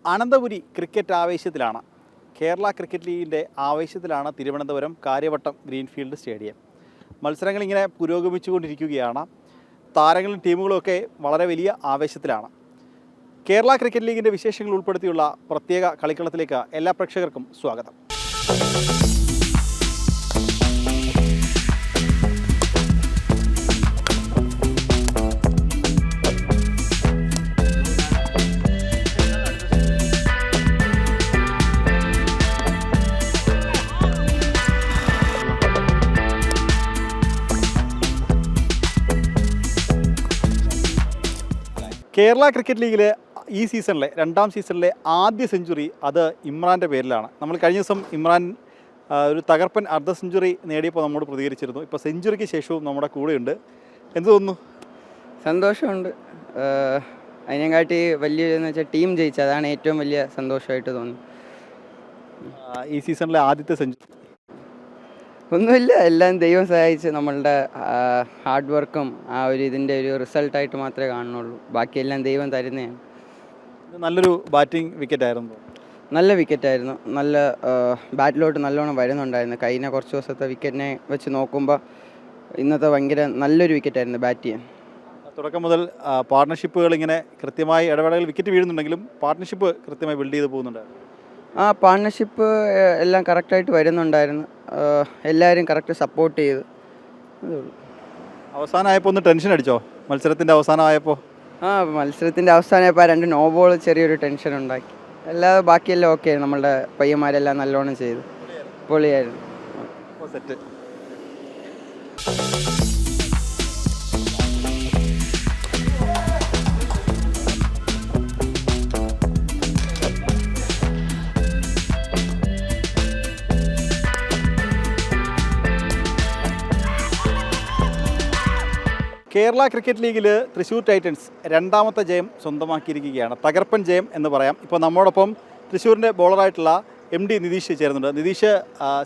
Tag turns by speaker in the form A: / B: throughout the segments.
A: Ananthapuri cricket ആവേശത്തിലാണ്. Kerala cricket ലീഗിൻ്റെ ആവേശത്തിലാണ് തിരുവനന്തപുരം കാര്യവട്ടം ഗ്രീൻഫീൽഡ് സ്റ്റേഡിയം. മത്സരങ്ങളിങ്ങനെ പുരോഗമിച്ചുകൊണ്ടിരിക്കുകയാണ്. താരങ്ങളും ടീമുകളും ഒക്കെ വളരെ വലിയ ആവേശത്തിലാണ്. കേരള ക്രിക്കറ്റ് ലീഗിൻ്റെ വിശേഷങ്ങൾ ഉൾപ്പെടുത്തിയുള്ള പ്രത്യേക കളിക്കളത്തിലേക്ക് എല്ലാ പ്രേക്ഷകർക്കും സ്വാഗതം. കേരള ക്രിക്കറ്റ് ലീഗിലെ ഈ സീസണിലെ രണ്ടാം സീസണിലെ ആദ്യ സെഞ്ചുറി അത് ഇമ്രാൻ്റെ പേരിലാണ്. നമ്മൾ കഴിഞ്ഞ ദിവസം ഇമ്രാൻ ഒരു തകർപ്പൻ അർദ്ധ സെഞ്ചുറി നേടിയപ്പോൾ നമ്മോട് പ്രതികരിച്ചിരുന്നു. ഇപ്പോൾ സെഞ്ചുറിക്ക് ശേഷവും നമ്മുടെ കൂടെയുണ്ട്. എന്ത് തോന്നുന്നു?
B: സന്തോഷമുണ്ട്. അതിനെക്കാട്ടി വലിയൊരു വെച്ചാൽ ടീം ജയിച്ച അതാണ് ഏറ്റവും വലിയ സന്തോഷമായിട്ട് തോന്നുന്നു.
A: ഈ സീസണിലെ ആദ്യത്തെ സെഞ്ചുറി
B: ഒന്നുമില്ല, എല്ലാം ദൈവം സഹായിച്ച് നമ്മളുടെ ഹാർഡ് വർക്കും ആ ഒരു ഇതിൻ്റെ ഒരു റിസൾട്ടായിട്ട് മാത്രമേ കാണുന്നുള്ളൂ. ബാക്കിയെല്ലാം ദൈവം തരുന്നതാണ്.
A: നല്ലൊരു ബാറ്റിംഗ് വിക്കറ്റ് ആയിരുന്നു.
B: നല്ല വിക്കറ്റായിരുന്നു. നല്ല ബാറ്റിലോട്ട് നല്ലോണം വരുന്നുണ്ടായിരുന്നു. കഴിഞ്ഞ കുറച്ച് ദിവസത്തെ വിക്കറ്റിനെ വെച്ച് നോക്കുമ്പോൾ ഇന്നത്തെ ഭയങ്കര നല്ലൊരു വിക്കറ്റായിരുന്നു ബാറ്റ് ചെയ്യാൻ.
A: തുടക്കം മുതൽ പാർട്ട്ണർഷിപ്പുകൾ ഇങ്ങനെ കൃത്യമായി ഇടവേളകളിൽ വിക്കറ്റ് വീഴുന്നുണ്ടെങ്കിലും പാർട്ട്ണർഷിപ്പ് കൃത്യമായി ബിൽഡ് ചെയ്ത് പോകുന്നുണ്ടായിരുന്നു.
B: ആ പാർട്ട്ണർഷിപ്പ് എല്ലാം കറക്റ്റായിട്ട് വരുന്നുണ്ടായിരുന്നു. എല്ലാവരും കറക്റ്റ് സപ്പോർട്ട് ചെയ്തു.
A: അവസാനമായപ്പോൾ ഒന്ന് ടെൻഷൻ അടിച്ചോ? മത്സരത്തിൻ്റെ അവസാനമായപ്പോൾ
B: മത്സരത്തിൻ്റെ അവസാനമായപ്പോൾ 2 നോ ബോൾ ചെറിയൊരു ടെൻഷൻ ഉണ്ടാക്കി. അല്ലാതെ ബാക്കിയെല്ലാം ഓക്കെ ആയിരുന്നു. നമ്മളുടെ പയ്യന്മാരെല്ലാം നല്ലോണം ചെയ്തു. പൊളിയായിരുന്നു.
A: സെറ്റ്. കേരള ക്രിക്കറ്റ് ലീഗിൽ തൃശ്ശൂർ ടൈറ്റൻസ് രണ്ടാമത്തെ ജയം സ്വന്തമാക്കിയിരിക്കുകയാണ്. തകർപ്പൻ ജയം എന്ന് പറയാം. ഇപ്പോൾ നമ്മോടൊപ്പം തൃശ്ശൂരിൻ്റെ ബോളറായിട്ടുള്ള MD നിതീഷ് ചേരുന്നുണ്ട്. നിതീഷ്,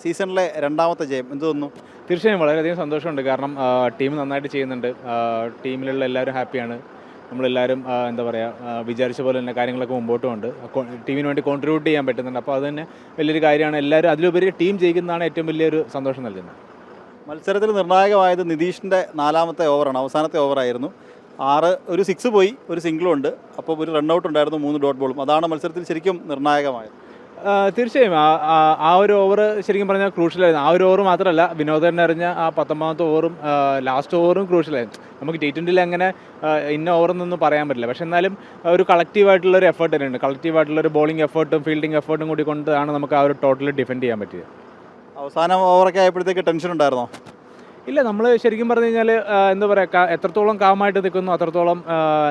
A: സീസണിലെ രണ്ടാമത്തെ ജയം എന്ത് തോന്നുന്നു?
C: തീർച്ചയായും വളരെയധികം സന്തോഷമുണ്ട്. കാരണം ടീം നന്നായിട്ട് ചെയ്യുന്നുണ്ട്. ടീമിലുള്ള എല്ലാവരും ഹാപ്പിയാണ്. നമ്മളെല്ലാവരും എന്താ പറയുക, വിചാരിച്ച പോലെ തന്നെ കാര്യങ്ങളൊക്കെ മുമ്പോട്ടുമുണ്ട്. ടീമിന് വേണ്ടി കോൺട്രിബ്യൂട്ട് ചെയ്യാൻ പറ്റുന്നുണ്ട്. അപ്പോൾ അത് തന്നെ വലിയൊരു കാര്യമാണ്. എല്ലാവരും അതിലുപരി ടീം ജയിക്കുന്നതാണ് ഏറ്റവും വലിയൊരു സന്തോഷം നൽകുന്നത്.
A: മത്സരത്തിൽ നിർണായകമായത് നിതീഷിൻ്റെ 4ാമത്തെ ഓവറാണ്. അവസാനത്തെ ഓവറായിരുന്നു. 6 ഒരു 6 പോയി, ഒരു സിംഗിളും ഉണ്ട്. അപ്പോൾ ഒരു റണ്ണൗട്ട് ഉണ്ടായിരുന്നു, 3 ഡോട്ട് ബോളും. അതാണ് മത്സരത്തിൽ ശരിക്കും നിർണായകമായത്.
C: തീർച്ചയായും ആ ഒരു ഓവർ ശരിക്കും പറഞ്ഞാൽ ക്രൂഷ്യലായിരുന്നു. ആ ഒരു ഓവർ മാത്രമല്ല, വിനോദൻ എറിഞ്ഞ ആ 19ാമത്തെ ഓവറും ലാസ്റ്റ് ഓവറും ക്രൂഷ്യലായിരുന്നു. നമുക്ക് T20 അങ്ങനെ ഇന്ന ഓവറെന്നൊന്നും പറയാൻ പറ്റില്ല. പക്ഷെ എന്നാലും ഒരു കളക്റ്റീവായിട്ടുള്ളൊരു എഫേർട്ട് തന്നെയുണ്ട്. കളക്റ്റീവായിട്ടുള്ളൊരു ബോളിംഗ് എഫേർട്ടും ഫീൽഡിംഗ് എഫേർട്ടും കൂടി കൊണ്ടാണ് നമുക്ക് ആ ഒരു ടോട്ടൽ ഡിഫെൻഡ് ചെയ്യാൻ പറ്റിയത്.
A: അവസാനം ഓവറൊക്കെ ആയപ്പോഴത്തേക്ക് ടെൻഷൻ ഉണ്ടായിരുന്നോ?
C: ഇല്ല, നമ്മൾ ശരിക്കും പറഞ്ഞു കഴിഞ്ഞാൽ എന്താ പറയുക, എത്രത്തോളം കാമായിട്ട് നിൽക്കുന്നു അത്രത്തോളം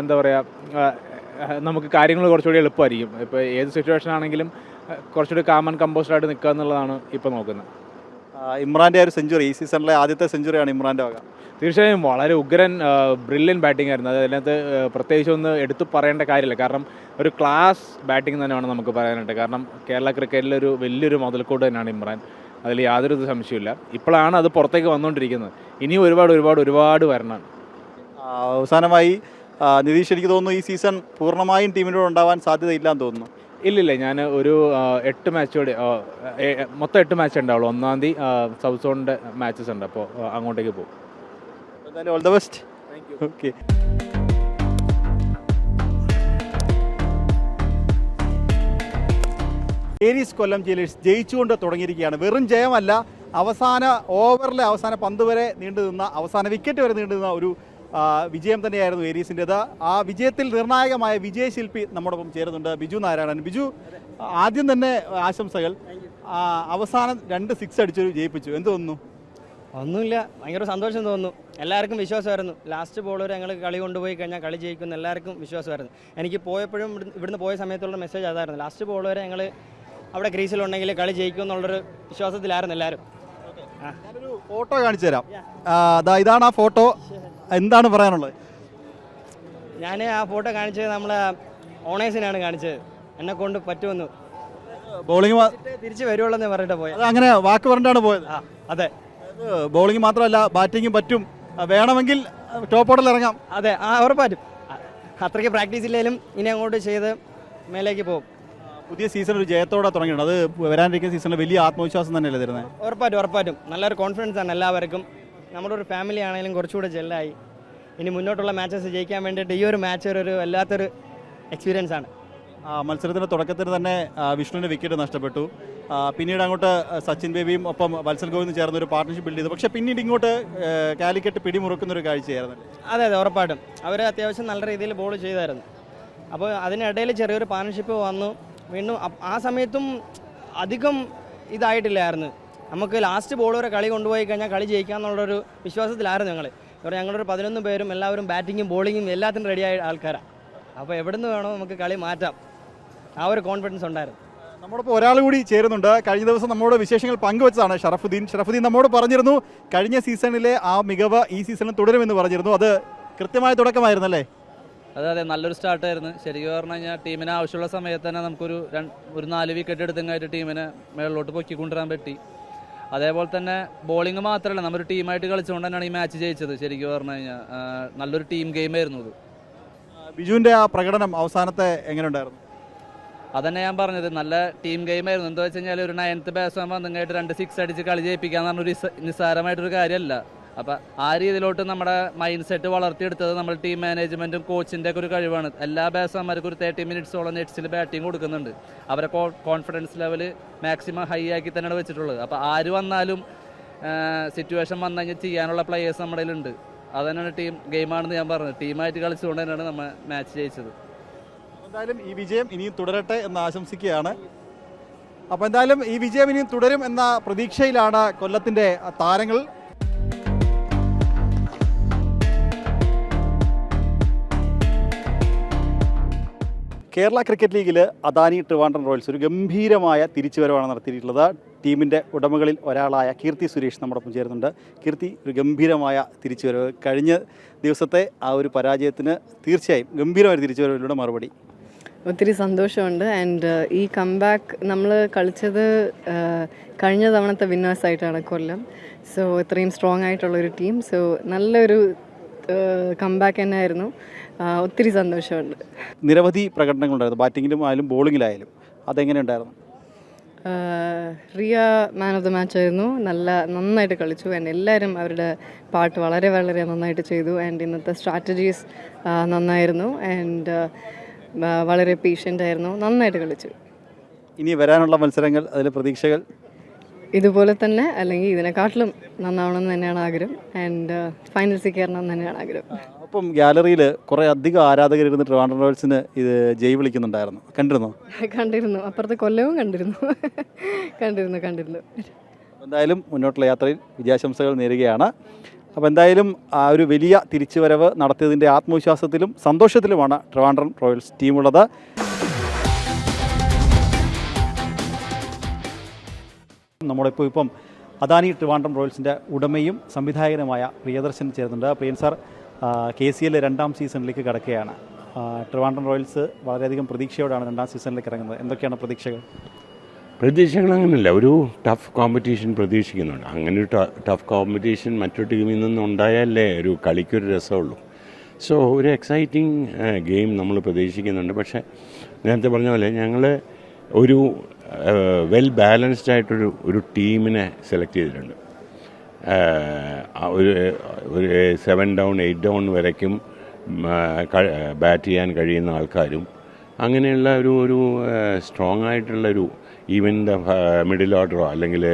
C: എന്താ പറയുക, നമുക്ക് കാര്യങ്ങൾ കുറച്ചുകൂടി എളുപ്പമായിരിക്കും. ഇപ്പോൾ ഏത് സിറ്റുവേഷൻ ആണെങ്കിലും കുറച്ചുകൂടി കാം ആൻഡ് കമ്പോസ്ഡായിട്ട് നിൽക്കുക എന്നുള്ളതാണ് ഇപ്പോൾ നോക്കുന്നത്.
A: ഇമ്രാൻ്റെ ഒരു സെഞ്ചുറി, ഈ സീസണിലെ ആദ്യത്തെ സെഞ്ചുറിയാണ് ഇമ്രാൻ്റെ വക.
C: തീർച്ചയായും വളരെ ഉഗ്രൻ ബ്രില്യൻ ബാറ്റിംഗ് ആയിരുന്നു. അതിനകത്ത് പ്രത്യേകിച്ച് ഒന്ന് എടുത്തു പറയേണ്ട കാര്യമില്ല. കാരണം ഒരു ക്ലാസ് ബാറ്റിംഗ് തന്നെയാണ് നമുക്ക് പറയാനായിട്ട്. കാരണം കേരള ക്രിക്കറ്റിലൊരു വലിയൊരു മുതൽക്കൂട്ട് തന്നെയാണ് ഇമ്രാൻ. അതിൽ യാതൊരു സംശയമില്ല. ഇപ്പോഴാണ് അത് പുറത്തേക്ക് വന്നുകൊണ്ടിരിക്കുന്നത്. ഇനിയും ഒരുപാട് വരണം.
A: അവസാനമായി നിതീഷ്, എനിക്ക് തോന്നുന്നു ഈ സീസൺ പൂർണ്ണമായും ടീമിനോട് ഉണ്ടാവാൻ സാധ്യതയില്ലാന്ന് തോന്നുന്നു.
C: ഇല്ലില്ല, ഞാൻ ഒരു 8 മാച്ചോടെ മൊത്തം 8 മാച്ച് ഉണ്ടാവുള്ളൂ. 1-ാം തീയതി സൗത്ത് സോണിൻ്റെ മാച്ചസ് ഉണ്ട്. അപ്പോൾ അങ്ങോട്ടേക്ക് പോകും.
A: എന്തായാലും all the best. Okay. Aries Kollam ജയിലേഴ്സ് ജയിച്ചുകൊണ്ട് തുടങ്ങിയിരിക്കുകയാണ്. വെറും ജയമല്ല, അവസാന ഓവറിലെ അവസാന പന്ത് വരെ നീണ്ടു നിന്ന, അവസാന വിക്കറ്റ് വരെ നീണ്ടു നിന്ന ഒരു വിജയം തന്നെയായിരുന്നു ഏരീസിൻ്റേത്. ആ വിജയത്തിൽ നിർണായകമായ വിജയശില്പി നമ്മോടൊപ്പം ചേരുന്നുണ്ട്, ബിജു നാരായണൻ. ബിജു, ആദ്യം തന്നെ ആശംസകൾ. അവസാനം 2 6 അടിച്ചൊരു ജയിപ്പിച്ചു, എന്ത് തോന്നുന്നു?
D: ഒന്നുമില്ല, ഭയങ്കര സന്തോഷം തോന്നുന്നു. എല്ലാവർക്കും വിശ്വാസമായിരുന്നു. ലാസ്റ്റ് ബോൾ വരെ ഞങ്ങൾ കളി കൊണ്ടുപോയി കഴിഞ്ഞാൽ കളി ജയിക്കുന്ന എല്ലാവർക്കും വിശ്വാസമായിരുന്നു. എനിക്ക് പോയപ്പോഴും ഇവിടുന്ന് പോയ സമയത്തുള്ള മെസ്സേജ് അതായിരുന്നു. ലാസ്റ്റ് ബോൾ വരെ ഞങ്ങൾ അവിടെ ക്രീസിലുണ്ടെങ്കിൽ കളി ജയിക്കും എന്നുള്ളൊരു വിശ്വാസത്തിലായിരുന്നു എല്ലാവരും.
A: ഞാനൊരു ഫോട്ടോ കാണിച്ചു തരാം. ഇതാണ് ആ ഫോട്ടോ. എന്താണ് പറയാനുള്ളത്?
D: ഞാൻ ആ ഫോട്ടോ കാണിച്ചത് നമ്മളെ ഓണേഴ്സിനാണ് കാണിച്ചത്, എന്നെ കൊണ്ട് പറ്റുമെന്ന്.
A: ബോളിംഗ്
D: തിരിച്ച് വരുവുള്ളൂ എന്ന് പറഞ്ഞിട്ട് പോയത്.
A: അത് അങ്ങനെ വാക്ക് പറഞ്ഞിട്ടാണ് പോയത്.
D: ആ അതെ,
A: ബോളിംഗ് മാത്രമല്ല ബാറ്റിങ്ങും പറ്റും, വേണമെങ്കിൽ ടോപ്പ് ഓർഡറിൽ ഇറങ്ങാം.
D: അതെ, ഉറപ്പായിട്ടും. അത്രയ്ക്ക് പ്രാക്ടീസ് ഇല്ലെങ്കിലും ഇനി അങ്ങോട്ട് ചെയ്ത് മേലേക്ക് പോകും.
A: പുതിയ സീസൺ ഒരു ജയത്തോടെ തുടങ്ങിയിട്ടുണ്ട്. അത് വരാനിരിക്കുന്ന സീസണിൽ വലിയ ആത്മവിശ്വാസം തന്നെയല്ലേ തരുന്നത്?
D: ഉറപ്പായിട്ടും നല്ലൊരു കോൺഫിഡൻസ് ആണ് എല്ലാവർക്കും. നമ്മുടെ ഒരു ഫാമിലി ആണെങ്കിലും കുറച്ചുകൂടെ ജെല്ലായി. ഇനി മുന്നോട്ടുള്ള മാച്ചസ് ജയിക്കാൻ വേണ്ടിയിട്ട് ഈ ഒരു മാച്ച് ഒരു വല്ലാത്തൊരു എക്സ്പീരിയൻസ് ആണ്.
A: മത്സരത്തിൻ്റെ തുടക്കത്തിൽ തന്നെ വിഷ്ണുവിൻ്റെ വിക്കറ്റ് നഷ്ടപ്പെട്ടു. പിന്നീട് അങ്ങോട്ട് സച്ചിൻ ബേബിയും ഒപ്പം വത്സൽ ഗോവിന്ദും ചേർന്ന് ഒരു പാർട്ട്ണർഷിപ്പ് ബിൽഡ് ചെയ്തു. പക്ഷേ പിന്നീട് ഇങ്ങോട്ട് കാലിക്കറ്റ് പിടിമുറുക്കുന്ന ഒരു കാഴ്ചയായിരുന്നു.
D: അതെ, ഉറപ്പായിട്ടും അവർ അത്യാവശ്യം നല്ല രീതിയിൽ ബോൾ ചെയ്തായിരുന്നു. അപ്പോൾ അതിനിടയിൽ ചെറിയൊരു പാർട്ണർഷിപ്പ് വന്നു. വീണ്ടും ആ സമയത്തും അധികം ഇതായിട്ടില്ലായിരുന്നു. നമുക്ക് ലാസ്റ്റ് ബോൾ വരെ കളി കൊണ്ടുപോയി കഴിഞ്ഞാൽ കളി ജയിക്കാമെന്നുള്ളൊരു വിശ്വാസത്തിലായിരുന്നു ഞങ്ങൾ. ഇവിടെ ഞങ്ങളൊരു 11 പേരും എല്ലാവരും ബാറ്റിങ്ങും ബോളിങ്ങും എല്ലാത്തിനും റെഡിയായ ആൾക്കാരാണ്. അപ്പോൾ എവിടെ നിന്ന് വേണോ നമുക്ക് കളി മാറ്റാം, ആ ഒരു കോൺഫിഡൻസ് ഉണ്ടായിരുന്നു.
A: നമ്മോടൊപ്പം ഒരാൾ കൂടി ചേരുന്നുണ്ട്. കഴിഞ്ഞ ദിവസം നമ്മോട് വിശേഷങ്ങൾ പങ്കുവച്ചതാണ് ഷറഫുദ്ദീൻ നമ്മോട് പറഞ്ഞിരുന്നു കഴിഞ്ഞ സീസണിലെ ആ മികവ് ഈ സീസണിൽ തുടരുമെന്ന് പറഞ്ഞിരുന്നു. അത് കൃത്യമായ തുടക്കമായിരുന്നല്ലേ?
E: അതെ, നല്ലൊരു സ്റ്റാർട്ടായിരുന്നു. ശരിക്കും പറഞ്ഞു കഴിഞ്ഞാൽ ടീമിന് ആവശ്യമുള്ള സമയത്ത് തന്നെ നമുക്കൊരു 4 വിക്കറ്റ് എടുത്തെങ്കിലായിട്ട് ടീമിനെ മേളിലോട്ട് പൊക്കിക്കൊണ്ടുവരാൻ പറ്റി. അതേപോലെ തന്നെ ബോളിംഗ് മാത്രമല്ല, നമ്മളൊരു ടീമായിട്ട് കളിച്ചുകൊണ്ട് തന്നെയാണ് ഈ മാച്ച് ജയിച്ചത്. ശരിക്കും പറഞ്ഞു കഴിഞ്ഞാൽ നല്ലൊരു ടീം ഗെയിമായിരുന്നു ഇത്.
A: ബിജുവിൻ്റെ ആ പ്രകടനം അവസാനത്തെ എങ്ങനെ ഉണ്ടായിരുന്നു?
E: അതന്നെ ഞാൻ പറഞ്ഞത്, നല്ല ടീം ഗെയിമായിരുന്നു. എന്താ വെച്ച് കഴിഞ്ഞാൽ ഒരു 9th ബാറ്റ്സ്മാൻ വന്നിങ്ങായിട്ട് 2 6 അടിച്ച് കളി ജയിപ്പിക്കാന്ന് പറഞ്ഞൊരു നിസ്സാരമായിട്ടൊരു കാര്യമല്ല. അപ്പം ആ രീതിയിലോട്ട് നമ്മുടെ മൈൻഡ് സെറ്റ് വളർത്തിയെടുത്തത് നമ്മൾ ടീം മാനേജ്മെൻറ്റും കോച്ചിൻ്റെ ഒക്കെ ഒരു കഴിവാണ്. എല്ലാ ബാറ്റ്സ്മാൻമാർക്കും ഒരു 30 മിനിറ്റ്സോളം നെറ്റ്സിൽ ബാറ്റിംഗ് കൊടുക്കുന്നുണ്ട്. അവരെ കോൺഫിഡൻസ് ലെവൽ മാക്സിമം ഹൈ ആക്കി തന്നെയാണ് വെച്ചിട്ടുള്ളത്. അപ്പോൾ ആര് വന്നാലും സിറ്റുവേഷൻ വന്നു കഴിഞ്ഞാൽ ചെയ്യാനുള്ള പ്ലെയേഴ്സ് നമ്മുടെ കയ്യിലുണ്ട്. അതന്നെയാണ് ടീം ഗെയിമാണെന്ന് ഞാൻ പറഞ്ഞത്. ടീമായിട്ട് കളിച്ചുകൊണ്ട് തന്നെയാണ് നമ്മൾ മാച്ച് ജയിച്ചത്.
A: എന്തായാലും ഈ വിജയം ഇനിയും തുടരട്ടെ എന്ന് ആശംസിക്കുകയാണ്. അപ്പോൾ എന്തായാലും ഈ വിജയം ഇനിയും തുടരും എന്ന പ്രതീക്ഷയിലാണ് കൊല്ലത്തിൻ്റെ താരങ്ങൾ. കേരള ക്രിക്കറ്റ് ലീഗിൽ അദാനി ട്രിവാൻഡ്രം റോയൽസ് ഒരു ഗംഭീരമായ തിരിച്ചുവരവാണ് നടത്തിയിട്ടുള്ളത്. ടീമിൻ്റെ ഉടമകളിൽ ഒരാളായ കീർത്തി സുരേഷ് നമ്മോടൊപ്പം ചേരുന്നുണ്ട്. കീർത്തി, ഒരു ഗംഭീരമായ തിരിച്ചുവരവ്. കഴിഞ്ഞ ദിവസത്തെ ആ ഒരു പരാജയത്തിന് തീർച്ചയായും ഗംഭീരമായ തിരിച്ചുവരവിലൂടെ മറുപടി.
F: ഒത്തിരി സന്തോഷമുണ്ട്. ആൻഡ് ഈ കംബാക്ക് നമ്മൾ കളിച്ചത് കഴിഞ്ഞ തവണത്തെ വിന്നേഴ്സായിട്ടാണ് കൊല്ലം. സോ ഇത്രയും സ്ട്രോങ് ആയിട്ടുള്ളൊരു ടീം. സോ നല്ലൊരു കംബാക്ക് തന്നെ ആയിരുന്നു. ഒത്തിരി സന്തോഷമുണ്ട്.
A: നിരവധി പ്രകടനങ്ങളുണ്ടായിരുന്നു, ബാറ്റിങ്ങിലും ആയാലും ബോളിങ്ങിലായാലും. അതെങ്ങനെ ഉണ്ടായിരുന്നു?
F: റിയ മാൻ ഓഫ് ദ മാച്ച് ആയിരുന്നു. നന്നായിട്ട് കളിച്ചു. ആൻഡ് എല്ലാവരും അവരുടെ പാർട്ട് വളരെ വളരെ നന്നായിട്ട് ചെയ്തു. ആൻഡ് ഇന്നത്തെ സ്ട്രാറ്റജീസ് നന്നായിരുന്നു. ആൻഡ് വളരെ പേഷ്യൻ്റ് ആയിരുന്നു. നന്നായിട്ട് കളിച്ചു.
A: ഇനി വരാനുള്ള മത്സരങ്ങൾ, അതിലെ പ്രതീക്ഷകൾ?
F: ഇതുപോലെ തന്നെ അല്ലെങ്കിൽ ഇതിനെക്കാട്ടിലും നന്നാവണമെന്ന് തന്നെയാണ് ആഗ്രഹം. ആൻഡ് ഫൈനൽസിൽ കയറണം എന്ന് തന്നെയാണ് ആഗ്രഹം.
A: അപ്പം ഗാലറിയിൽ കുറേ അധികം ആരാധകരിരുന്ന് ട്രിവാൻഡ്രം റോയൽസിന് ഇത് ജയ് വിളിക്കുന്നുണ്ടായിരുന്നു, കണ്ടിരുന്നോ?
F: കണ്ടിരുന്നു. അപ്പുറത്തെ കൊല്ലവും കണ്ടിരുന്നു.
A: എന്തായാലും മുന്നോട്ടുള്ള യാത്രയിൽ വിജയാശംസകൾ നേരുകയാണ്. അപ്പോൾ എന്തായാലും ആ ഒരു വലിയ തിരിച്ചുവരവ് നടത്തിയതിൻ്റെ ആത്മവിശ്വാസത്തിലും സന്തോഷത്തിലുമാണ് ട്രിവാൻഡ്രം റോയൽസ് ടീമുള്ളത്. നമ്മളിപ്പോൾ അദാനി ട്രിവാൻഡ്രം റോയൽസിൻ്റെ ഉടമയും സംവിധായകനുമായ പ്രിയദർശൻ ചേർന്നുണ്ട്. പ്രിയൻ സാർ, KCL 2ാം സീസണിലേക്ക് കടക്കുകയാണ്. ട്രിവാൻഡ്രം റോയൽസ് വളരെയധികം പ്രതീക്ഷയോടാണ് 2ാം സീസണിലേക്ക് ഇറങ്ങുന്നത്. എന്തൊക്കെയാണ് പ്രതീക്ഷകൾ?
G: പ്രതീക്ഷകൾ അങ്ങനെയല്ല, ഒരു ടഫ് കോമ്പറ്റീഷൻ പ്രതീക്ഷിക്കുന്നുണ്ട്. അങ്ങനെ ഒരു ടഫ് കോമ്പറ്റീഷൻ മറ്റൊരു ടീമിൽ നിന്ന് ഉണ്ടായാലേ ഒരു കളിക്കൊരു രസമുള്ളൂ. സോ ഒരു എക്സൈറ്റിംഗ് ഗെയിം നമ്മൾ പ്രതീക്ഷിക്കുന്നുണ്ട്. പക്ഷേ നേരത്തെ പറഞ്ഞ പോലെ ഞങ്ങൾ ഒരു വെൽ ബാലൻസ്ഡ് ആയിട്ടൊരു ടീമിനെ സെലക്ട് ചെയ്തിട്ടുണ്ട്. ഒരു 7 ഡൗൺ 8 ഡൗൺ വരയ്ക്കും ബാറ്റ് ചെയ്യാൻ കഴിയുന്ന ആൾക്കാരും അങ്ങനെയുള്ള ഒരു സ്ട്രോങ് ആയിട്ടുള്ളൊരു ഈവൻ ദ മിഡിൽ ഓർഡറോ അല്ലെങ്കിൽ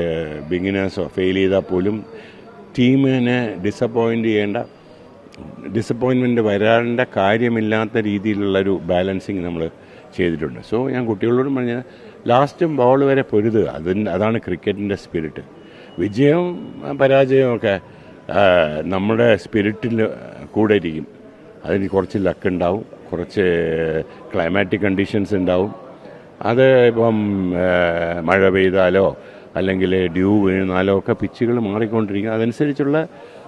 G: ബിഗിനേഴ്സോ ഫെയിൽ ചെയ്താൽ പോലും ടീമിനെ ഡിസപ്പോയിൻമെൻറ്റ് വരേണ്ട കാര്യമില്ലാത്ത രീതിയിലുള്ളൊരു ബാലൻസിങ് നമ്മൾ ചെയ്തിട്ടുണ്ട്. സോ ഞാൻ കുട്ടികളോടും പറഞ്ഞാൽ ലാസ്റ്റും ബോൾ വരെ പൊരുതുക, അതാണ് ക്രിക്കറ്റിൻ്റെ സ്പിരിറ്റ്. വിജയവും പരാജയവുമൊക്കെ നമ്മുടെ സ്പിരിറ്റിൽ കൂടെ ഇരിക്കും. അതിന് കുറച്ച് ലക്ക് ഉണ്ടാവും, കുറച്ച് ക്ലൈമാറ്റിക് കണ്ടീഷൻസ് ഉണ്ടാവും. അത് ഇപ്പം മഴ പെയ്താലോ അല്ലെങ്കിൽ ഡ്യൂ വീഴുന്നാലോ ഒക്കെ പിച്ചുകൾ മാറിക്കൊണ്ടിരിക്കും. അതനുസരിച്ചുള്ള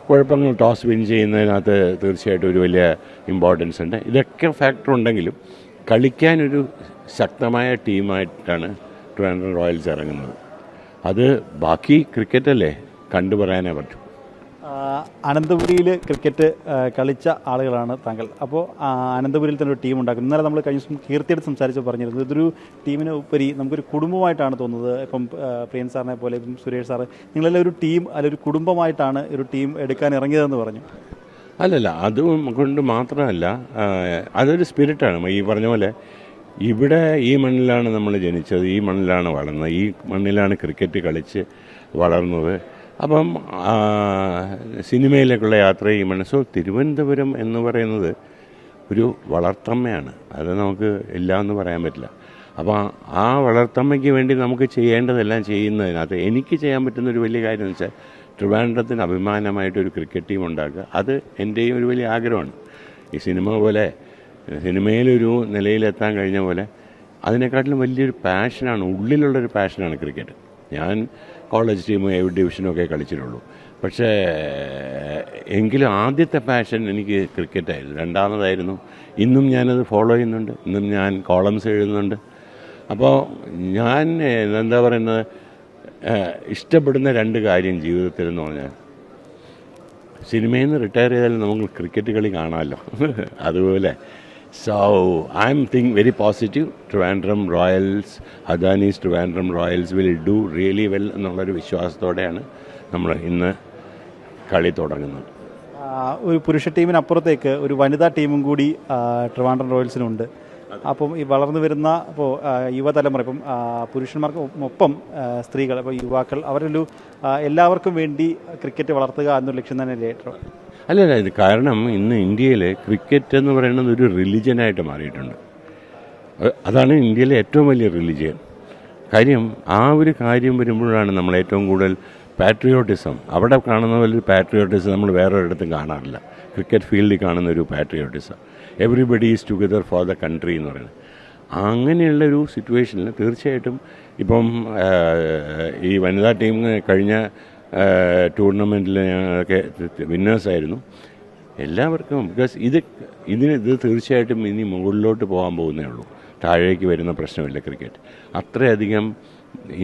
G: കുഴപ്പങ്ങൾ ടോസ് വിൻ ചെയ്യുന്നതിനകത്ത് തീർച്ചയായിട്ടും ഒരു വലിയ ഇമ്പോർട്ടൻസ് ഉണ്ട്. ഇതൊക്കെ ഫാക്ടർ ഉണ്ടെങ്കിലും കളിക്കാനൊരു ശക്തമായ ടീമായിട്ടാണ് ട്രിവാൻഡ്രം റോയൽസ് ഇറങ്ങുന്നത്. അത് ബാക്കി ക്രിക്കറ്റല്ലേ കണ്ടു പറയാനേ പറ്റും.
A: അനന്തപുരിയിൽ ക്രിക്കറ്റ് കളിച്ച ആളുകളാണ് താങ്കൾ. അപ്പോൾ അനന്തപുരിയിൽ തന്നെ ഒരു ടീം ഉണ്ടാക്കും. ഇന്നലെ നമ്മൾ കഴിഞ്ഞ ദിവസം കീർത്തിയായിട്ട് സംസാരിച്ച് പറഞ്ഞിരുന്നു, ഇതൊരു ടീമിന് ഉപരി നമുക്കൊരു കുടുംബമായിട്ടാണ് തോന്നുന്നത്. ഇപ്പം പ്രിയൻ സാറിനെ പോലെ ഇപ്പം സുരേഷ് സാറ്, നിങ്ങളെല്ലാം ഒരു ടീം ഒരു കുടുംബമായിട്ടാണ് ഒരു ടീം എടുക്കാൻ ഇറങ്ങിയതെന്ന് പറഞ്ഞു.
G: അല്ലല്ല, അതുകൊണ്ട് മാത്രമല്ല, അതൊരു സ്പിരിറ്റാണ്. ഈ പറഞ്ഞ പോലെ ഇവിടെ ഈ മണ്ണിലാണ് നമ്മൾ ജനിച്ചത്, ഈ മണ്ണിലാണ് വളർന്നത്, ഈ മണ്ണിലാണ് ക്രിക്കറ്റ് കളിച്ച് വളർന്നത്. അപ്പം സിനിമയിലേക്കുള്ള യാത്ര ഈ മണ്ണ്. സോ തിരുവനന്തപുരം എന്ന് പറയുന്നത് ഒരു വളർത്തമ്മയാണ്. അത് നമുക്ക് ഇല്ല എന്ന് പറയാൻ പറ്റില്ല. അപ്പോൾ ആ വളർത്തമ്മയ്ക്ക് വേണ്ടി നമുക്ക് ചെയ്യേണ്ടതെല്ലാം ചെയ്യുന്നതിനകത്ത് എനിക്ക് ചെയ്യാൻ പറ്റുന്നൊരു വലിയ കാര്യം എന്ന് വെച്ചാൽ ട്രിവാൻഡ്രത്തിന് അഭിമാനമായിട്ടൊരു ക്രിക്കറ്റ് ടീം ഉണ്ടാക്കുക. അത് എൻ്റെയും ഒരു വലിയ ആഗ്രഹമാണ്. ഈ സിനിമ പോലെ സിനിമയിലൊരു നിലയിലെത്താൻ കഴിഞ്ഞ പോലെ അതിനെക്കാട്ടിലും വലിയൊരു പാഷനാണ്, ഉള്ളിലുള്ളൊരു പാഷനാണ് ക്രിക്കറ്റ്. ഞാൻ കോളേജ് ടീമും എ ഡിവിഷനും ഒക്കെ കളിച്ചിട്ടുള്ളൂ. പക്ഷേ എങ്കിലും ആദ്യത്തെ പാഷൻ എനിക്ക് ക്രിക്കറ്റായിരുന്നു. രണ്ടാമതായിരുന്നു. ഇന്നും ഞാനത് ഫോളോ ചെയ്യുന്നുണ്ട്. ഇന്നും ഞാൻ കോളംസ് എഴുതുന്നുണ്ട്. അപ്പോൾ ഞാൻ എന്താ പറയുന്നത്, ഇഷ്ടപ്പെടുന്ന രണ്ട് കാര്യം ജീവിതത്തിൽ എന്ന് പറഞ്ഞാൽ, സിനിമയിൽ നിന്ന് റിട്ടയർ ചെയ്താലും നമുക്ക് ക്രിക്കറ്റ് കളി കാണാമല്ലോ. അതുപോലെ so I am very positive. Trivandrum Royals, Adani's Trivandrum Royals will do really well എന്നുള്ളൊരു വിശ്വാസത്തോടെയാണ് നമ്മൾ ഇന്ന് കളി തുടങ്ങുന്നത്.
A: ഒരു പുരുഷ ടീമിനപ്പുറത്തേക്ക് ഒരു വനിതാ ടീമും കൂടി ട്രിവാൻഡ്രം റോയൽസിനുണ്ട്. അപ്പം ഈ വളർന്നു വരുന്ന ഇപ്പോൾ യുവതലമുറ, ഇപ്പം പുരുഷന്മാർക്കൊപ്പം സ്ത്രീകൾ, ഇപ്പോൾ യുവാക്കൾ, അവരൊരു എല്ലാവർക്കും വേണ്ടി ക്രിക്കറ്റ് വളർത്തുക എന്നൊരു ലക്ഷ്യം തന്നെ.
G: അല്ലല്ല, ഇത് കാരണം ഇന്ന് ഇന്ത്യയിൽ ക്രിക്കറ്റ് എന്ന് പറയുന്നത് ഒരു റിലിജനായിട്ട് മാറിയിട്ടുണ്ട്. അതാണ് ഇന്ത്യയിലെ ഏറ്റവും വലിയ റിലിജിയൻ. കാര്യം ആ ഒരു കാര്യം വരുമ്പോഴാണ് നമ്മൾ ഏറ്റവും കൂടുതൽ പാട്രിയോട്ടിസം, അവിടെ കാണുന്ന പോലെ ഒരു പാട്രിയോട്ടിസം നമ്മൾ വേറൊരിടത്തും കാണാറില്ല. ക്രിക്കറ്റ് ഫീൽഡിൽ കാണുന്ന ഒരു patriotism, everybody is together for the country എന്ന് പറയുന്നത്. അങ്ങനെയുള്ളൊരു സിറ്റുവേഷനിൽ തീർച്ചയായിട്ടും ഇപ്പം ഈ വനിതാ ടീം കഴിഞ്ഞ ടൂർണമെൻറ്റിൽ ഞങ്ങളൊക്കെ വിന്നേഴ്സായിരുന്നു. എല്ലാവർക്കും ബിക്കോസ് ഇത് തീർച്ചയായിട്ടും ഇനി മുകളിലോട്ട് പോകാൻ പോകുന്നേ ഉള്ളൂ. താഴേക്ക് വരുന്ന പ്രശ്നമില്ല ക്രിക്കറ്റ്. അത്രയധികം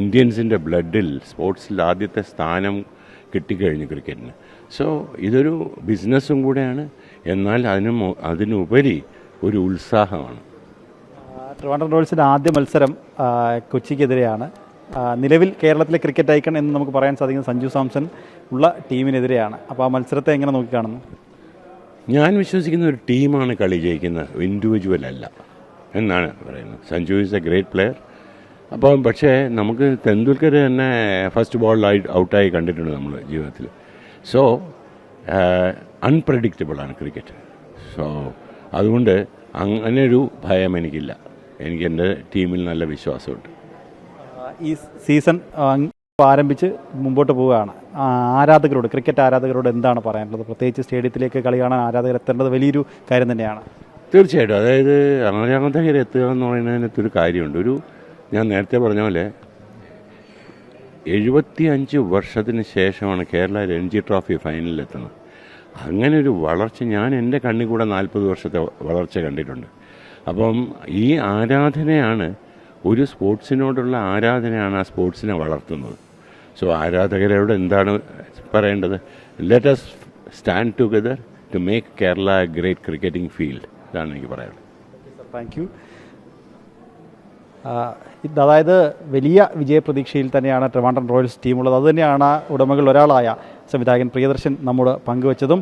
G: ഇന്ത്യൻസിൻ്റെ ബ്ലഡിൽ സ്പോർട്സിൽ ആദ്യത്തെ സ്ഥാനം കിട്ടിക്കഴിഞ്ഞു ക്രിക്കറ്റിന്. സോ ഇതൊരു ബിസിനസ്സും കൂടെയാണ്, എന്നാൽ അതിനുപരി ഒരു ഉത്സാഹമാണ്.
A: ട്രിവാൻഡ്രം റോയൽസിൻ്റെ ആദ്യ മത്സരം കൊച്ചിക്കെതിരെയാണ്. നിലവിൽ കേരളത്തിലെ ക്രിക്കറ്റ് ഐക്കൺ എന്ന് നമുക്ക് പറയാൻ സാധിക്കുന്ന സഞ്ജു സാംസൺ ഉള്ള ടീമിനെതിരെയാണ്. അപ്പോൾ ആ മത്സരത്തെ എങ്ങനെ നോക്കിക്കാണുന്നു?
G: ഞാൻ വിശ്വസിക്കുന്ന ഒരു ടീമാണ് കളി ജയിക്കുന്നത്, ഇൻഡിവിജ്വൽ അല്ല എന്നാണ് പറയുന്നത്. Sanju is A great player. അപ്പോൾ പക്ഷേ നമുക്ക് തെണ്ടുൽക്കർ തന്നെ ഫസ്റ്റ് ബോളിൽ ഔട്ടായി കണ്ടിട്ടുണ്ട് നമ്മൾ ജീവിതത്തിൽ. So അൺപ്രഡിക്റ്റബിളാണ് cricket. സോ അതുകൊണ്ട് അങ്ങനെ ഒരു ഭയം എനിക്കില്ല. എനിക്ക് എൻ്റെ ടീമിൽ നല്ല വിശ്വാസമുണ്ട്.
A: ഈ സീസൺ ആരംഭിച്ച് മുമ്പോട്ട് പോവുകയാണ്. ആരാധകരോട്, ക്രിക്കറ്റ് ആരാധകരോട് എന്താണ് പറയാനുള്ളത്? പ്രത്യേകിച്ച് സ്റ്റേഡിയത്തിലേക്ക് കളി കാണാൻ ആരാധകർ എത്തേണ്ടത് വലിയൊരു കാര്യം തന്നെയാണ്.
G: തീർച്ചയായിട്ടും. അതായത് ആരാധകർ എത്തുക എന്ന് പറയുന്നതിനകത്തൊരു കാര്യമുണ്ട്. ഞാൻ നേരത്തെ പറഞ്ഞ പോലെ 75 വർഷത്തിന് ശേഷമാണ് കേരള രഞ്ജി ട്രോഫി ഫൈനലിലെത്തുന്നത്. അങ്ങനെ ഒരു വളർച്ച ഞാൻ എൻ്റെ കണ്ണിൽ കൂടെ 40 വർഷത്തെ വളർച്ച കണ്ടിട്ടുണ്ട്. അപ്പം ഈ ആരാധനയാണ്, ഒരു സ്പോർട്സിനോടുള്ള ആരാധനയാണ് ആ സ്പോർട്സിനെ വളർത്തുന്നത്. സോ ആരാധകരോട് എന്താണ് പറയേണ്ടത്? Let us stand together to make Kerala a great cricketing field. ഇതാണ് എനിക്ക് പറയാനുള്ളത്.
A: Thank you. അതായത് വലിയ വിജയപ്രതീക്ഷയിൽ തന്നെയാണ് ട്രിവാൻഡ്രം റോയൽസ് ടീമുള്ളത്. അതുതന്നെയാണ് ഉടമകളിൽ ഒരാളായ സംവിധായകൻ പ്രിയദർശൻ നമ്മോട് പങ്കുവച്ചതും.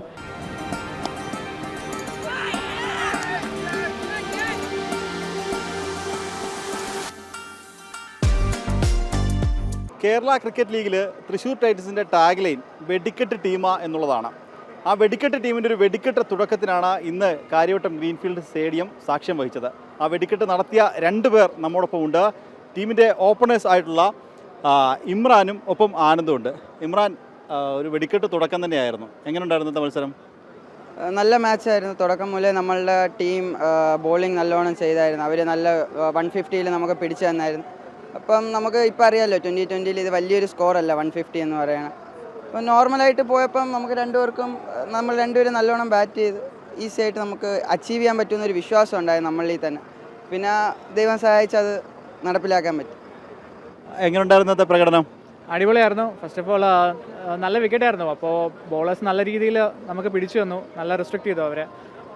A: കേരള ക്രിക്കറ്റ് ലീഗിൽ തൃശ്ശൂർ ടൈറ്റൻസിൻ്റെ ടാഗ് ലൈൻ വെടിക്കെട്ട് ടീമ എന്നുള്ളതാണ്. ആ വെടിക്കെട്ട് ടീമിൻ്റെ ഒരു വെടിക്കെട്ട് തുടക്കത്തിനാണ് ഇന്ന് കാര്യവട്ടം ഗ്രീൻഫീൽഡ് സ്റ്റേഡിയം സാക്ഷ്യം വഹിച്ചത്. ആ വെടിക്കെട്ട് നടത്തിയ 2 പേർ നമ്മോടൊപ്പം ഉണ്ട്. ടീമിൻ്റെ ഓപ്പണേഴ്സ് ആയിട്ടുള്ള ഇമ്രാനും ഒപ്പം ആനന്ദും ഉണ്ട്. ഇമ്രാൻ, ഒരു വെടിക്കെട്ട് തുടക്കം തന്നെയായിരുന്നു. എങ്ങനെയുണ്ടായിരുന്നു മത്സരം?
B: നല്ല മാച്ചായിരുന്നു. തുടക്കം മുതലേ നമ്മളുടെ ടീം ബോളിംഗ് നല്ലോണം ചെയ്തായിരുന്നു. അവർ നല്ല 150 നമുക്ക് പിടിച്ചു തന്നായിരുന്നു. അപ്പം നമുക്ക് ഇപ്പം അറിയാമല്ലോ 2020 ഇത് വലിയൊരു സ്കോറല്ല 150 എന്ന് പറയുന്നത്. അപ്പോൾ നോർമലായിട്ട് പോയപ്പം നമുക്ക് രണ്ടുപേർക്കും നമ്മൾ രണ്ടുപേരും നല്ലോണം ബാറ്റ് ചെയ്ത് ഈസി ആയിട്ട് നമുക്ക് അച്ചീവ് ചെയ്യാൻ പറ്റുമെന്നൊരു വിശ്വാസം ഉണ്ടായി നമ്മളിൽ തന്നെ. പിന്നെ ദൈവം സഹായിച്ചത് നടപ്പിലാക്കാൻ പറ്റും.
A: എങ്ങനെയുണ്ടായിരുന്നു ഇന്നത്തെ പ്രകടനം?
C: അടിപൊളിയായിരുന്നു. ഫസ്റ്റ് ഓഫ് ഓൾ നല്ല വിക്കറ്റായിരുന്നു. അപ്പോൾ ബോളേഴ്സ് നല്ല രീതിയിൽ നമുക്ക് പിടിച്ചു വന്നു, നല്ല റെസ്ട്രിക്ട് ചെയ്തു അവരെ.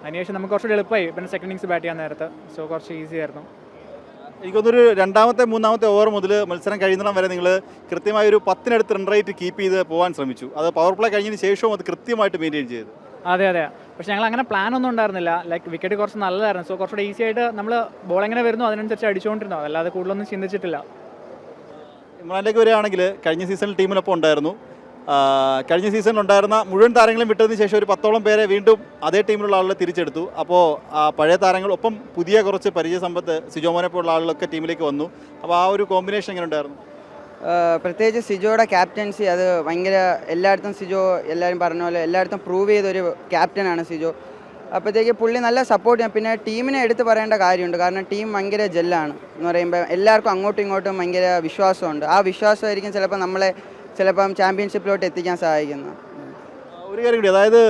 C: അതിനുശേഷം നമുക്ക് കുറച്ചുകൂടി എളുപ്പമായി. പിന്നെ സെക്കൻഡ് ഇന്നിങ്സ് ബാറ്റ് ചെയ്യാൻ നേരത്ത് സോ കുറച്ച് ഈസി ആയിരുന്നു.
A: എനിക്കൊന്നൊരു രണ്ടാമത്തെ മൂന്നാമത്തെ ഓവർ മുതൽ മത്സരം കഴിയുന്നിടം വരെ നിങ്ങൾ കൃത്യമായി ഒരു 10-നടുത്ത് റൺ റേറ്റ് കീപ്പ് ചെയ്ത് പോകാൻ ശ്രമിച്ചു. അത് പവർ പ്ലേ കഴിഞ്ഞതിന് ശേഷവും അത് കൃത്യമായിട്ട് മെയിൻറ്റെയിൻ ചെയ്തു.
C: അതെ അതെ, പക്ഷേ ഞങ്ങൾ അങ്ങനെ പ്ലാൻ ഒന്നും ഉണ്ടായിരുന്നില്ല. ലൈക്ക് വിക്കറ്റ് കുറച്ച് നല്ലതായിരുന്നു. സോ കുറച്ചുകൂടി ഈസി ആയിട്ട് നമ്മൾ ബോൾ എങ്ങനെ വരുന്നു അതിനനുസരിച്ച് അടിച്ചുകൊണ്ടിരുന്നു. അതല്ലാതെ കൂടുതലൊന്നും ചിന്തിച്ചിട്ടില്ല.
A: ഇമ്രാനിലേക്ക് വരികയാണെങ്കിൽ കഴിഞ്ഞ സീസണിൽ ടീമിനൊപ്പം ഉണ്ടായിരുന്നു. കഴിഞ്ഞ സീസണിൽ ഉണ്ടായിരുന്ന മുഴുവൻ താരങ്ങളും വിട്ടതിന് ശേഷം ഒരു 10ഓളം പേരെ വീണ്ടും അതേ ടീമിലുള്ള ആളുകളെ തിരിച്ചെടുത്തു. അപ്പോൾ പഴയ താരങ്ങളൊപ്പം പുതിയ കുറച്ച് പരിചയസമ്പത്ത് സിജോമോനെ പോലുള്ള ആളുകളൊക്കെ ടീമിലേക്ക് വന്നു. അപ്പോൾ ആ ഒരു കോമ്പിനേഷൻ എങ്ങനെ ഉണ്ടായിരുന്നു?
B: പ്രത്യേകിച്ച് സിജോയുടെ ക്യാപ്റ്റൻസി അത് ഭയങ്കര എല്ലായിടത്തും സിജോ എല്ലാവരും പറഞ്ഞ പോലെ എല്ലായിടത്തും പ്രൂവ് ചെയ്തൊരു ക്യാപ്റ്റനാണ് സിജോ. അപ്പോഴത്തേക്ക് പുള്ളി നല്ല സപ്പോർട്ട് ചെയ്യാം. പിന്നെ ടീമിനെ എടുത്ത് പറയേണ്ട കാര്യമുണ്ട്. കാരണം ടീം ഭയങ്കര ജെല്ലാണ് എന്ന് പറയുമ്പോൾ എല്ലാവർക്കും അങ്ങോട്ടും ഇങ്ങോട്ടും ഭയങ്കര വിശ്വാസമുണ്ട്. ആ വിശ്വാസമായിരിക്കും ചിലപ്പം ചാമ്പ്യൻഷിപ്പിലോട്ട് എത്തിക്കാൻ സഹായിക്കുന്നത്.
A: ഒരു കാര്യം കൂടി, അതായത്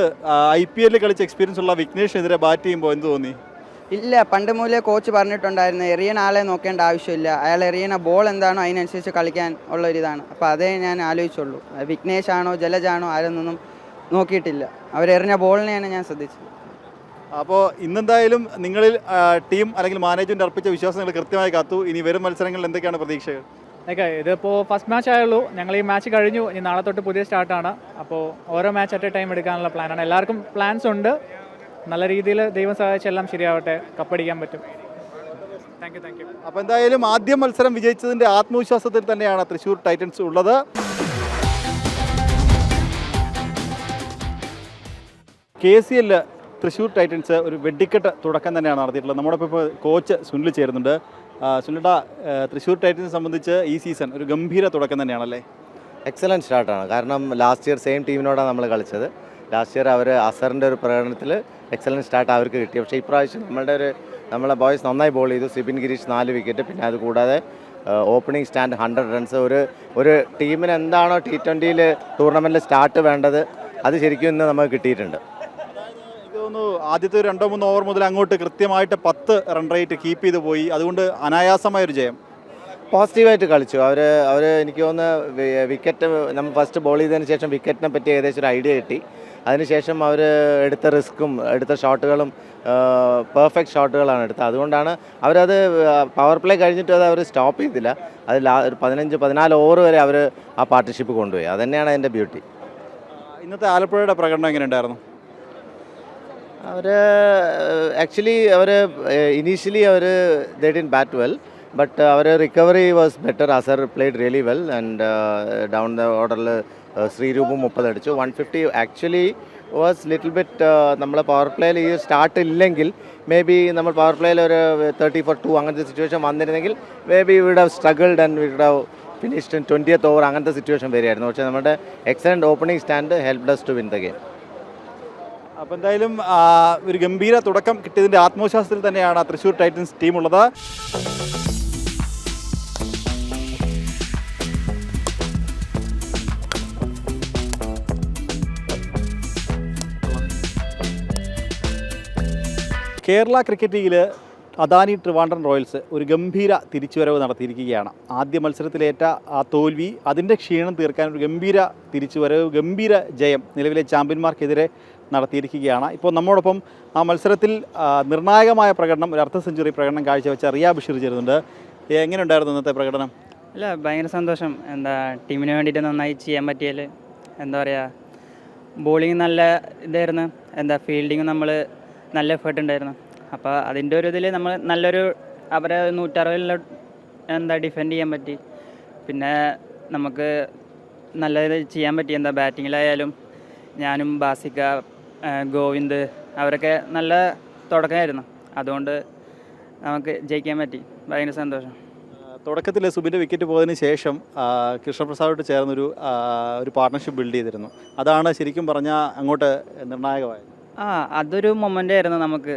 A: IPL കളിച്ച് എക്സ്പീരിയൻസ് ഉള്ള വിഘ്നേഷിനെതിരെ ബാറ്റ് ചെയ്യുമ്പോൾ എന്ത് തോന്നി?
B: ഇല്ല, പണ്ട് മൂലേ കോച്ച് പറഞ്ഞിട്ടുണ്ടായിരുന്നു എറിയണ ആളെ നോക്കേണ്ട ആവശ്യമില്ല, അയാൾ എറിയണ ബോൾ എന്താണോ അതിനനുസരിച്ച് കളിക്കാൻ ഉള്ളൊരിതാണ്. അപ്പോൾ അതേ ഞാൻ ആലോചിച്ചുള്ളൂ. വിഘ്നേഷാണോ ജലജാണോ ആരെന്നൊന്നും നോക്കിയിട്ടില്ല. അവരെറിഞ്ഞ ബോളിനെയാണ് ഞാൻ ശ്രദ്ധിച്ചത്.
A: അപ്പോൾ ഇന്നെന്തായാലും നിങ്ങളിൽ ടീം അല്ലെങ്കിൽ മാനേജ്മെൻറ്റ് അർപ്പിച്ച വിശ്വാസം നിങ്ങൾ കൃത്യമായി കാത്തു. ഇനി വരും മത്സരങ്ങളിൽ എന്തൊക്കെയാണ് പ്രതീക്ഷകൾ?
C: ഇതിപ്പോൾ ഫസ്റ്റ് മാച്ച് ആയുള്ളൂ. ഞങ്ങൾ ഈ മാച്ച് കഴിഞ്ഞു. ഇനി നാളെ തൊട്ട് പുതിയ സ്റ്റാർട്ടാണ്. അപ്പോൾ ഓരോ മാച്ച് അറ്റ് എ ടൈം എടുക്കാനുള്ള പ്ലാനാണ്. എല്ലാവർക്കും പ്ലാൻസ് ഉണ്ട്. നല്ല രീതിയിൽ ദൈവം സഹായിച്ച് എല്ലാം ശരിയാവട്ടെ, കപ്പടിക്കാൻ പറ്റും. Thank you.
A: അപ്പോൾ എന്തായാലും ആദ്യ മത്സരം വിജയിച്ചതിൻ്റെ ആത്മവിശ്വാസത്തിൽ തന്നെയാണ് തൃശ്ശൂർ ടൈറ്റൻസ് ഉള്ളത്. KCL തൃശ്ശൂർ ടൈറ്റൻസ് ഒരു വെടിക്കെട്ട് തുടക്കം തന്നെയാണ് നടത്തിയിട്ടുള്ളത്. നമ്മുടെ ഇപ്പോൾ കോച്ച് സുനിൽ ചേരുന്നുണ്ട്. സുനിൽഡ, തൃശ്ശൂർ ടൈറ്റൻസിനെ സംബന്ധിച്ച് ഈ സീസൺ ഒരു ഗംഭീര തുടക്കം തന്നെയാണല്ലേ?
H: എക്സലൻറ്റ് സ്റ്റാർട്ടാണ്. കാരണം ലാസ്റ്റ് ഇയർ സെയിം ടീമിനോടാണ് നമ്മൾ കളിച്ചത്. ലാസ്റ്റ് ഇയർ അവർ അസറിൻ്റെ ഒരു പ്രകടനത്തിൽ എക്സലൻറ്റ് സ്റ്റാർട്ട് അവർക്ക് കിട്ടി. പക്ഷേ ഇപ്രാവശ്യം നമ്മളെ ബോയ്സ് നന്നായി ബോൾ ചെയ്തു. സിബിൻ ഗിരീഷ് 4 വിക്കറ്റ്. പിന്നെ അതുകൂടാതെ ഓപ്പണിംഗ് സ്റ്റാൻഡ് 100 റൺസ്. ഒരു ടീമിന് എന്താണോ T20 ടൂർണമെൻറ്റിൽ സ്റ്റാർട്ട് വേണ്ടത് അത് ശരിക്കും ഇന്ന് നമുക്ക് കിട്ടിയിട്ടുണ്ട്.
A: ആദ്യത്തെ 2-3 ഓവർ മുതൽ അങ്ങോട്ട് കൃത്യമായിട്ട് 10 റൺ റേറ്റ് കീപ്പ് ചെയ്ത് പോയി. അതുകൊണ്ട് അനായാസമായൊരു ജയം.
H: പോസിറ്റീവായിട്ട് കളിച്ചു അവർ. എനിക്ക് തോന്നുന്നു വിക്കറ്റ് നമ്മൾ ഫസ്റ്റ് ബോൾ ചെയ്തതിന് ശേഷം വിക്കറ്റിനെ പറ്റി ഏകദേശം ഒരു ഐഡിയ കിട്ടി. അതിനുശേഷം അവർ എടുത്ത റിസ്ക്കും എടുത്ത ഷോട്ടുകളും പെർഫെക്റ്റ് ഷോട്ടുകളാണ് എടുത്തത്. അതുകൊണ്ടാണ് അവരത് പവർ പ്ലേ കഴിഞ്ഞിട്ട് അത് അവർ സ്റ്റോപ്പ് ചെയ്തില്ല. അത് ഒരു 15-14 ഓവർ വരെ അവർ ആ പാർട്ട്ണർഷിപ്പ് കൊണ്ടുപോയി. അതുതന്നെയാണ് അതിൻ്റെ ബ്യൂട്ടി.
A: ഇന്നത്തെ ആലപ്പുഴയുടെ പ്രകടനം എങ്ങനെ ഉണ്ടായിരുന്നു?
H: Actually initially they didn't bat well, but our recovery was better. Asar played really well, and down the order Srirupu 30 അടിച്ചു. 150 actually was little bit നമ്മളെ പവർ പ്ലേയിൽ ഈ സ്റ്റാർട്ട് ഇല്ലെങ്കിൽ മേ ബി നമ്മൾ പവർ പ്ലേയിൽ ഒരു 30 for 2 അങ്ങനത്തെ സിറ്റുവേഷൻ വന്നിരുന്നെങ്കിൽ maybe we would have struggled and we would have finished in 20th over അങ്ങനത്തെ സിറ്റുവേഷൻ വരികയായിരുന്നു. പക്ഷേ നമ്മുടെ excellent opening stand helped us to win the game.
A: അപ്പോൾ എന്തായാലും ഒരു ഗംഭീര തുടക്കം കിട്ടിയതിൻ്റെ ആത്മവിശ്വാസത്തിൽ തന്നെയാണ് തൃശ്ശൂർ ടൈറ്റൻസ് ടീമുള്ളത്. കേരള ക്രിക്കറ്റ് ലീഗിൽ അദാനി ട്രിവാൻഡ്രം റോയൽസ് ഒരു ഗംഭീര തിരിച്ചുവരവ് നടത്തിയിരിക്കുകയാണ്. ആദ്യ മത്സരത്തിലേറ്റ ആ തോൽവി, അതിൻ്റെ ക്ഷീണം തീർക്കാൻ ഒരു ഗംഭീര തിരിച്ചുവരവ്, ഗംഭീര ജയം നിലവിലെ ചാമ്പ്യന്മാർക്കെതിരെ നടത്തിയിരിക്കുകയാണ്. ഇപ്പോൾ നമ്മോടൊപ്പം ആ മത്സരത്തിൽ നിർണായകമായ പ്രകടനം, ഒരു അർദ്ധ സെഞ്ചുറി പ്രകടനം കാഴ്ചവെച്ച റിയ ബഷീർ ചേരുന്നുണ്ട്. എങ്ങനെയുണ്ടായിരുന്നു ഇന്നത്തെ പ്രകടനം?
D: അല്ല, ഭയങ്കര സന്തോഷം. ടീമിന് വേണ്ടിയിട്ട് നന്നായി ചെയ്യാൻ പറ്റിയാൽ പറയുക, ബോളിങ് നല്ല ഇതായിരുന്നു. ഫീൽഡിങ് നമ്മൾ നല്ല എഫേർട്ട് ഉണ്ടായിരുന്നു. അപ്പോൾ അതിൻ്റെ ഒരു ഇതിൽ നമ്മൾ നല്ലൊരു അവരെ 160 ഡിഫെൻഡ് ചെയ്യാൻ പറ്റി. പിന്നെ നമുക്ക് നല്ല ഇത് ചെയ്യാൻ പറ്റി. ബാറ്റിങ്ങിലായാലും ഞാനും ബാസിക്ക, ഗോവിന്ദ് അവരൊക്കെ നല്ല തുടക്കമായിരുന്നു. അതുകൊണ്ട് നമുക്ക് ജയിക്കാൻ പറ്റി. ഭയങ്കര സന്തോഷം.
A: തുടക്കത്തിൽ സുബിൻ്റെ വിക്കറ്റ് പോയതിന് ശേഷം കൃഷ്ണപ്രസാദോട് ചേർന്നൊരു പാർട്ട്ണർഷിപ്പ് ബിൽഡ് ചെയ്തിരുന്നു. അതാണ് ശരിക്കും പറഞ്ഞാൽ അങ്ങോട്ട് നിർണായകമായത്.
D: അതൊരു മൊമെൻ്റ് ആയിരുന്നു നമുക്ക്.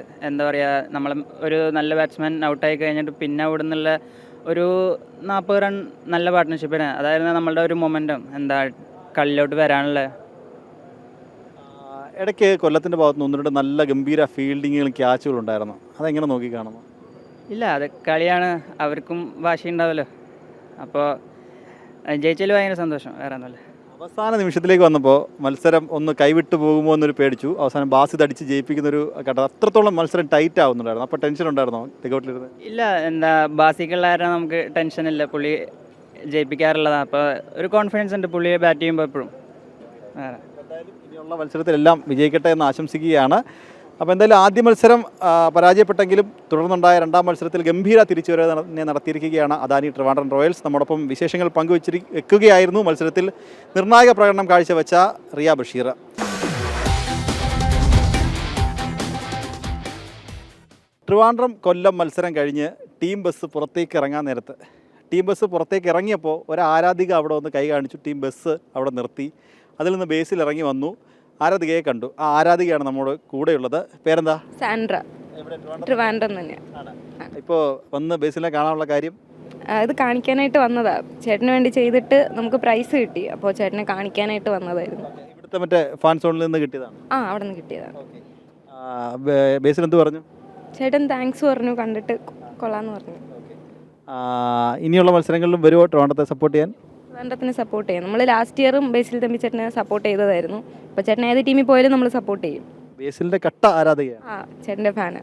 D: നമ്മൾ ഒരു നല്ല ബാറ്റ്സ്മാൻ ഔട്ടായി കഴിഞ്ഞിട്ട് പിന്നെ അവിടെ നിന്നുള്ള ഒരു 40 റൺ നല്ല പാർട്ട്ണർഷിപ്പിന് അതായിരുന്നു നമ്മളുടെ ഒരു മൊമെൻറ്റം.
B: കളിയിലോട്ട് വരാനുള്ള.
A: ഇടയ്ക്ക് കൊല്ലത്തിൻ്റെ ഭാഗത്ത് നിന്ന് 1-2 നല്ല ഗംഭീര ഫീൽഡിങ്ങുകളും ക്യാച്ചുകളും ഉണ്ടായിരുന്നു. അതെങ്ങനെ നോക്കി കാണുന്നു?
B: ഇല്ല, അത് കളിയാണ്, അവർക്കും വാശിയുണ്ടാവല്ലോ. അപ്പോൾ ജയിച്ചതിൽ ഭയങ്കര സന്തോഷം, വേറെ ഒന്നുമില്ല.
A: അവസാന നിമിഷത്തിലേക്ക് വന്നപ്പോൾ മത്സരം ഒന്ന് കൈവിട്ട് പോകുമോ എന്നൊരു പേടിച്ചു. അവസാനം ബാസിത് അടിച്ച് ജയിപ്പിക്കുന്നൊരു ഘട്ടം. അത്രത്തോളം മത്സരം ടൈറ്റ് ആവുന്നുണ്ടായിരുന്നു. അപ്പോൾ ടെൻഷൻ ഉണ്ടായിരുന്നോ ടിക്കൗട്ടിലിരുന്ന്?
B: ഇല്ല, എന്താ ബാസിക്കുള്ള കാരണം നമുക്ക് ടെൻഷനില്ല, പുള്ളി ജയിപ്പിക്കാറുള്ളതാണ്. അപ്പോൾ ഒരു കോൺഫിഡൻസ് ഉണ്ട് പുള്ളിയെ ബാറ്റ് ചെയ്യുമ്പോൾ എപ്പോഴും.
A: എന്തായാലും ഇനിയുള്ള മത്സരത്തിലെല്ലാം വിജയിക്കട്ടെ എന്ന് ആശംസിക്കുകയാണ്. അപ്പോൾ എന്തായാലും ആദ്യ മത്സരം പരാജയപ്പെട്ടെങ്കിലും തുടർന്നുണ്ടായ രണ്ടാം മത്സരത്തിൽ ഗംഭീര തിരിച്ചുവരവ് നടത്തിയിരിക്കുകയാണ് അദാനി ട്രിവാൻഡ്രം റോയൽസ്. നമ്മോടൊപ്പം വിശേഷങ്ങൾ പങ്കുവെക്കുകയായിരുന്നു മത്സരത്തിൽ നിർണായക പ്രകടനം കാഴ്ചവെച്ച റിയ ബഷീർ. ട്രിവാൻഡ്രം കൊല്ലം മത്സരം കഴിഞ്ഞ് ടീം ബസ് പുറത്തേക്ക് ഇറങ്ങാൻ നേരത്ത് ടീം ബസ് പുറത്തേക്ക് ഇറങ്ങിയപ്പോൾ ഒരു ആരാധിക അവിടെ ഒന്ന് കൈ കാണിച്ചു. ടീം ബസ് അവിടെ നിർത്തി. അതിൽ നിന്ന് ബേസിൽ ഇറങ്ങി വന്നു. ആരാധികയെ കണ്ടു. ആ ആരാധികയാണ് നമ്മുടെ കൂടെയുള്ളത്. പേരെന്താ?
I: സാൻഡ്ര. ട്രിവാൻഡ്രം തന്നെയാണ്.
A: ഇപ്പോൾ വന്ന് ബേസിലെ കാണാനുള്ള കാര്യം?
I: ഇത് കാണിക്കാനായിട്ട് വന്നതാ. ചേട്ടന് വേണ്ടി ചെയ്തിട്ട് നമുക്ക് പ്രൈസ് കിട്ടി. അപ്പോൾ ചേട്ടനെ കാണിക്കാനായിട്ട് വന്നതായിരുന്നു.
A: ഇവിടുത്തെ മറ്റേ ഫാൻ സോണിൽ നിന്ന് കിട്ടിയതാണ്?
I: അവിടെ നിന്ന് കിട്ടിയതാണ്.
A: ബേസിൽ എന്ത് പറഞ്ഞു?
I: ചേട്ടൻ താങ്ക്സ് പറഞ്ഞു, കണ്ടിട്ട് കൊള്ളാന്ന് പറഞ്ഞു.
A: ഇനിയുള്ള മത്സരങ്ങളിലും വരുമോ ട്രിവാൻഡ്രത്തെ സപ്പോർട്ട് ചെയ്യാൻ?
I: ട്രിവാൻഡ്രത്തിനെ സപ്പോർട്ട് ചെയ്യും. നമ്മൾ ലാസ്റ്റ് ഇയറും ബേസിൽ തമ്പി ചേട്ടനെ സപ്പോർട്ട് ചെയ്തതായിരുന്നു. അപ്പോൾ ചേട്ടൻ ഏത് ടീമിൽ പോയാലും നമ്മൾ സപ്പോർട്ട് ചെയ്യും.
A: ബേസിലിൻ്റെ കട്ട ആരാധികയാണ്.
I: ചേട്ടൻ്റെ ഫാന്.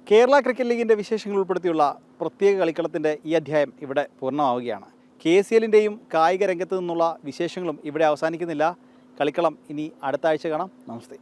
A: കേരള ക്രിക്കറ്റ് ലീഗിൻ്റെ വിശേഷങ്ങൾ ഉൾപ്പെടുത്തിയുള്ള പ്രത്യേക കളിക്കളത്തിൻ്റെ ഈ അധ്യായം ഇവിടെ പൂർണ്ണമാവുകയാണ്. KCLൻ്റെയും കായിക രംഗത്ത് നിന്നുള്ള വിശേഷങ്ങളും ഇവിടെ അവസാനിക്കുന്നില്ല. കളിക്കളം ഇനി അടുത്ത ആഴ്ച കാണാം. നമസ്തേ.